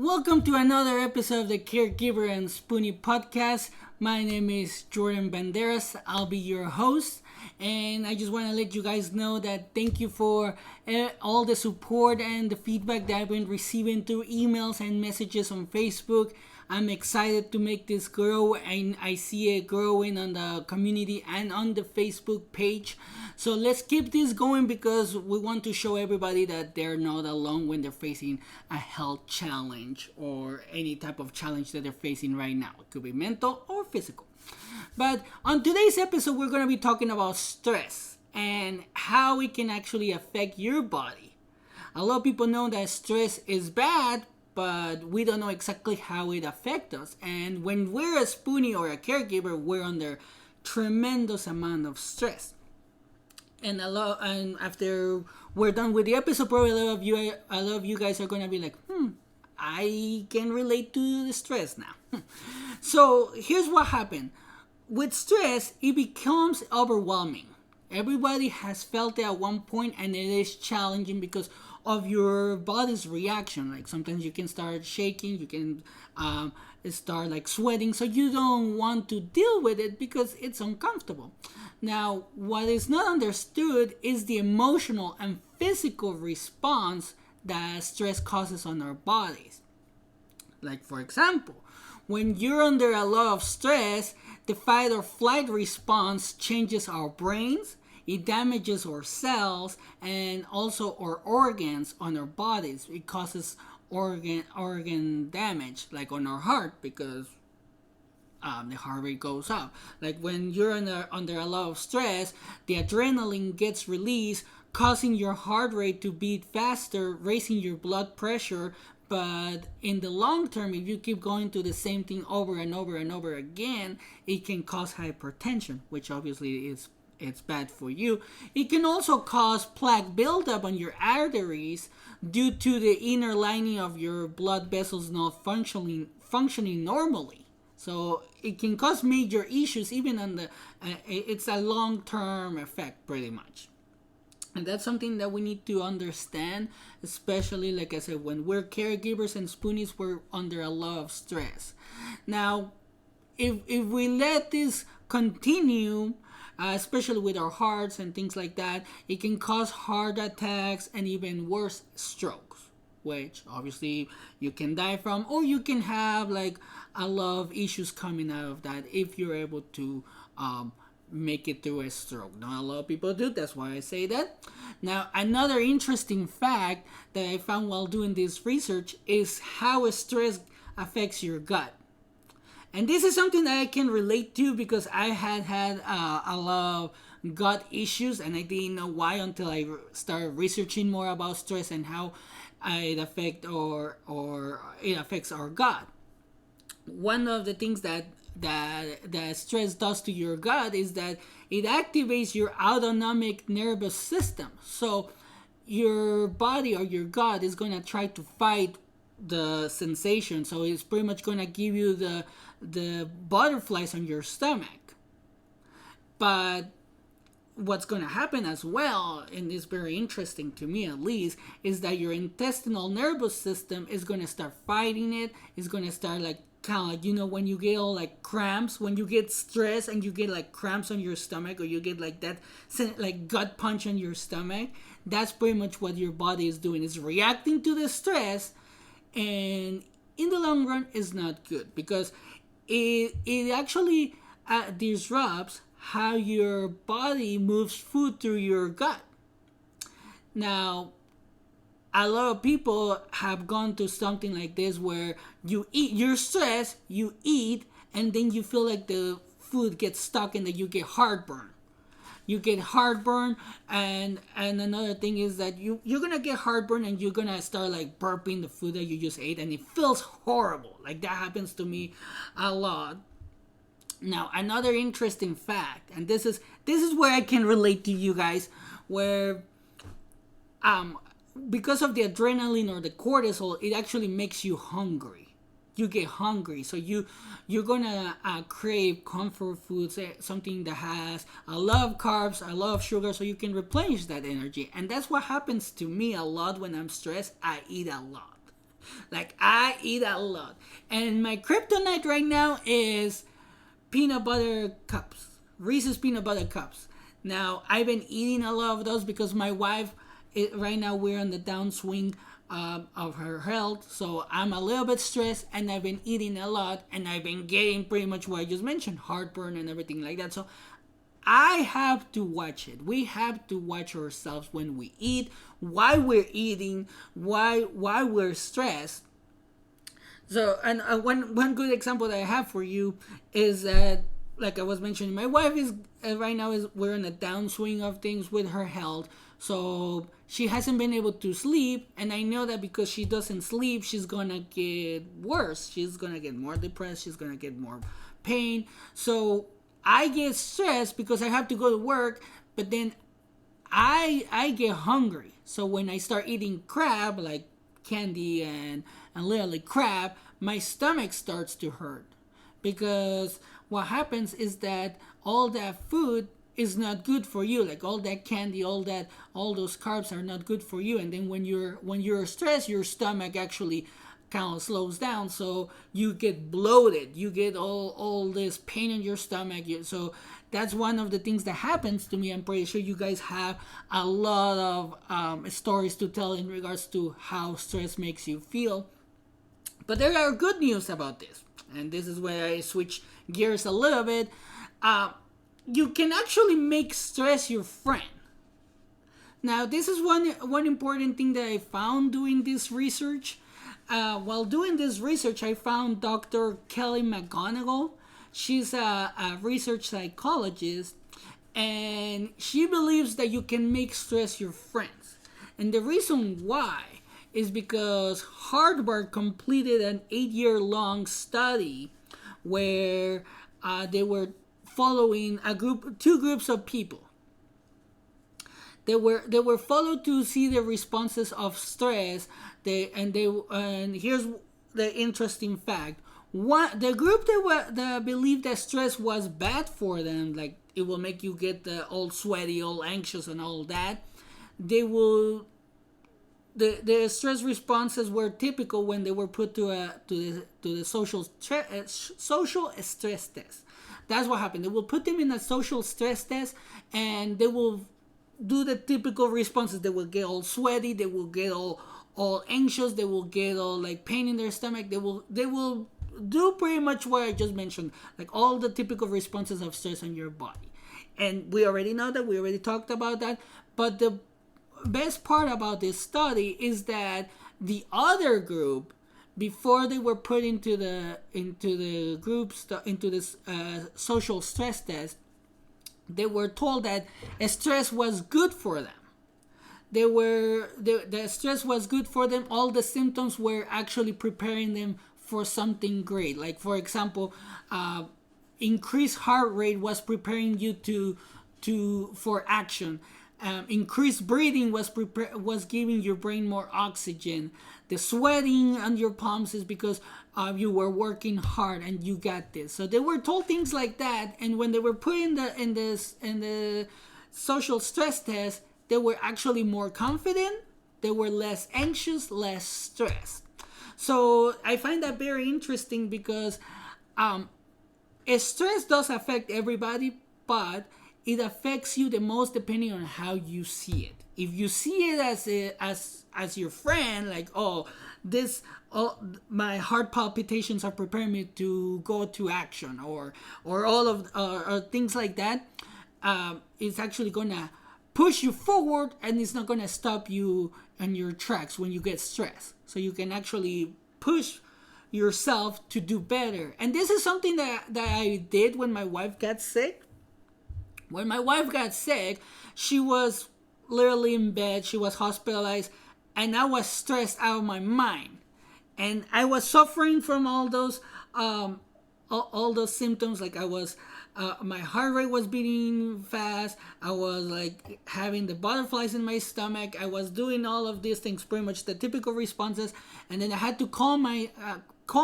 Welcome to another episode of the Caregiver and Spoonie podcast. My name is Jordan Banderas. I'll be your host, and I just want to let you guys know that thank you for all the support and the feedback that I've been receiving through emails and messages on Facebook. I'm excited to make this grow, and I see it growing on the community and on the Facebook page. So let's keep this going because we want to show everybody that they're not alone when they're facing a health challenge or any type of challenge that they're facing right now. It could be mental or physical. But on today's episode, we're going to be talking about stress and how it can actually affect your body. A lot of people know that stress is bad, but we don't know exactly how it affects us. And when we're a spoonie or a caregiver, we're under tremendous amount of stress. And after we're done with the episode, probably a lot of you guys are gonna be like, I can relate to the stress now. So here's what happened. With stress, it becomes overwhelming. Everybody has felt it at one point, and it is challenging because of your body's reaction. Like sometimes you can start shaking, you can start like sweating, so you don't want to deal with it because it's uncomfortable. Now, what is not understood is the emotional and physical response that stress causes on our bodies. Like, for example, when you're under a lot of stress, the fight or flight response changes our brains, it damages our cells and also our organs on our bodies. It causes organ damage, like on our heart, because the heart rate goes up. Like when you're under a lot of stress, the adrenaline gets released, causing your heart rate to beat faster, raising your blood pressure. But in the long term, if you keep going to the same thing over and over and over again, it can cause hypertension, which obviously it's bad for you. It can also cause plaque buildup on your arteries due to the inner lining of your blood vessels not functioning normally. So it can cause major issues even on the it's a long-term effect pretty much. And that's something that we need to understand, especially, like I said, when we're caregivers and spoonies, we're under a lot of stress. Now, if we let this continue, especially with our hearts and things like that, it can cause heart attacks and even worse, strokes, which obviously you can die from, or you can have like a lot of issues coming out of that if you're able to make it through a stroke. Not a lot of people do, that's why I say that. Now, another interesting fact that I found while doing this research is how stress affects your gut. And this is something that I can relate to because I had a lot of gut issues, and I didn't know why until I started researching more about stress and how it affects our gut. One of the things that stress does to your gut is that it activates your autonomic nervous system. So your body or your gut is going to try to fight the sensation. So it's pretty much going to give you the butterflies on your stomach. But what's going to happen as well, and it's very interesting to me at least, is that your intestinal nervous system is going to start fighting it. It's going to start like kind of like, when you get all like cramps, when you get stressed and you get like cramps on your stomach, or you get like that like gut punch on your stomach, that's pretty much what your body is doing. It's reacting to the stress, and in the long run is not good because it actually disrupts how your body moves food through your gut. Now, a lot of people have gone to something like this where you eat, you're stressed, you eat, and then you feel like the food gets stuck and that you get heartburn. You get heartburn, and another thing is that you're gonna get heartburn and you're gonna start like burping the food that you just ate, and it feels horrible. Like that happens to me a lot. Now, another interesting fact, and this is where I can relate to you guys, where because of the adrenaline or the cortisol, it actually makes you hungry. You get hungry, so you're gonna crave comfort foods, something that has a lot of carbs, a lot of sugar, so you can replenish that energy. And that's what happens to me a lot when I'm stressed. I eat a lot. Like, I eat a lot. And my kryptonite right now is peanut butter cups. Reese's peanut butter cups. Now, I've been eating a lot of those because my wife, right now we're on the downswing of her health. So I'm a little bit stressed and I've been eating a lot and I've been getting pretty much what I just mentioned, heartburn and everything like that. So I have to watch it. We have to watch ourselves when we eat, why we're eating, why we're stressed. So, and one good example that I have for you is that, like I was mentioning, my wife is right now is we're in a downswing of things with her health. So she hasn't been able to sleep, and I know that because she doesn't sleep, she's gonna get worse. She's gonna get more depressed. She's gonna get more pain. So I get stressed because I have to go to work, but then I get hungry. So when I start eating crab, like candy and literally crab, my stomach starts to hurt. Because what happens is that all that food is not good for you. Like all that candy, all those carbs are not good for you. And then when you're stressed, your stomach actually kind of slows down, so you get bloated, you get all this pain in your stomach. So that's one of the things that happens to me. I'm pretty sure you guys have a lot of stories to tell in regards to how stress makes you feel. But there are good news about this, and this is where I switch gears a little bit. You can actually make stress your friend. Now, this is one important thing that I found doing this research. While doing this research, I found Dr. Kelly McGonigal. She's a research psychologist, and she believes that you can make stress your friends. And the reason why is because Harvard completed an 8-year-long study where they were following two groups of people. They were followed to see the responses of stress. And here's the interesting fact: the group that believed that stress was bad for them, like it will make you get all sweaty, all anxious, and all that. The stress responses were typical when they were put to the social stress test. That's what happened. They will put them in a social stress test, and they will do the typical responses. They will get all sweaty. They will get all anxious. They will get all like pain in their stomach. They will do pretty much what I just mentioned, like all the typical responses of stress on your body. And we already know that. We already talked about that. But the best part about this study is that the other group, before they were put into the groups into this social stress test, they were told that stress was good for them. The stress was good for them. All the symptoms were actually preparing them for something great. Like for example, increased heart rate was preparing you for action. Increased breathing was giving your brain more oxygen. The sweating on your palms is because you were working hard and you got this. So they were told things like that, and when they were put in the social stress test, they were actually more confident. They were less anxious, less stressed. So I find that very interesting because stress does affect everybody, but it affects you the most depending on how you see it. If you see it as your friend, like my heart palpitations are preparing me to go to action, or all of or things like that, it's actually gonna push you forward, and it's not gonna stop you in your tracks when you get stressed. So you can actually push yourself to do better. And this is something that I did when my wife got sick. When my wife got sick, she was literally in bed. She was hospitalized, and I was stressed out of my mind. And I was suffering from all those symptoms. Like I was, my heart rate was beating fast. I was like having the butterflies in my stomach. I was doing all of these things, pretty much the typical responses. And then I had to calm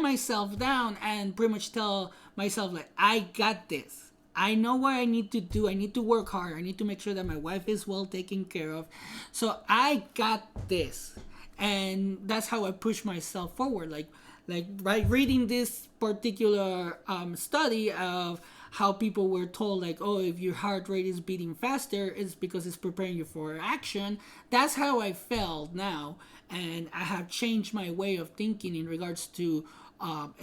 myself down and pretty much tell myself, like, I got this. I know what I need to do. I need to work hard. I need to make sure that my wife is well taken care of. So I got this. and that's how I push myself forward. Like by reading this particular study of how people were told, like, oh, if your heart rate is beating faster, it's because it's preparing you for action. That's how I felt now, and I have changed my way of thinking in regards to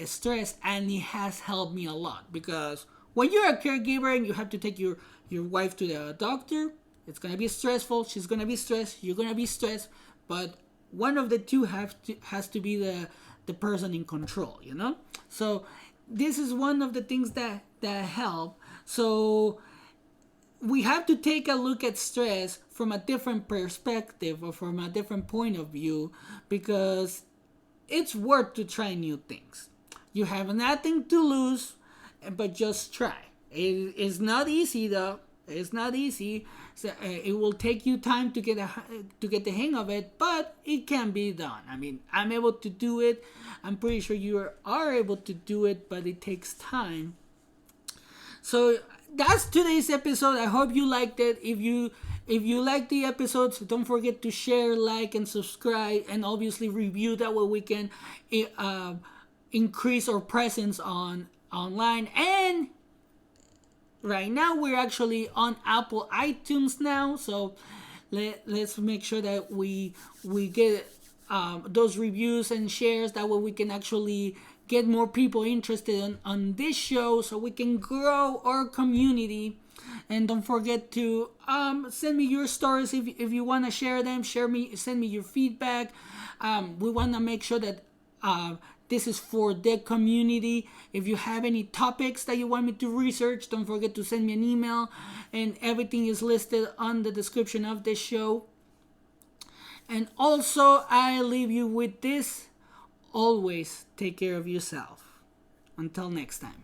stress, and it has helped me a lot. Because when you're a caregiver and you have to take your wife to the doctor, it's gonna be stressful. She's gonna be stressed. You're gonna be stressed. But one of the two has to be the person in control. So this is one of the things that help. So we have to take a look at stress from a different perspective or from a different point of view, because it's worth to try new things. You have nothing to lose, but just try. It's not easy though. It's not easy. So, it will take you time to get the hang of it, but it can be done. I mean, I'm able to do it. I'm pretty sure you are able to do it, but it takes time. So that's today's episode. I hope you liked it. If you like the episodes, don't forget to share, like, and subscribe, and obviously review. That way we can increase our presence online. And right now we're actually on Apple iTunes now, so let's make sure that we get those reviews and shares. That way we can actually get more people interested on this show, so we can grow our community. And don't forget to send me your stories if you want to share them. Send me your feedback. We want to make sure that this is for the community. If you have any topics that you want me to research, don't forget to send me an email, and everything is listed on the description of this show. And also, I leave you with this: always take care of yourself. Until next time.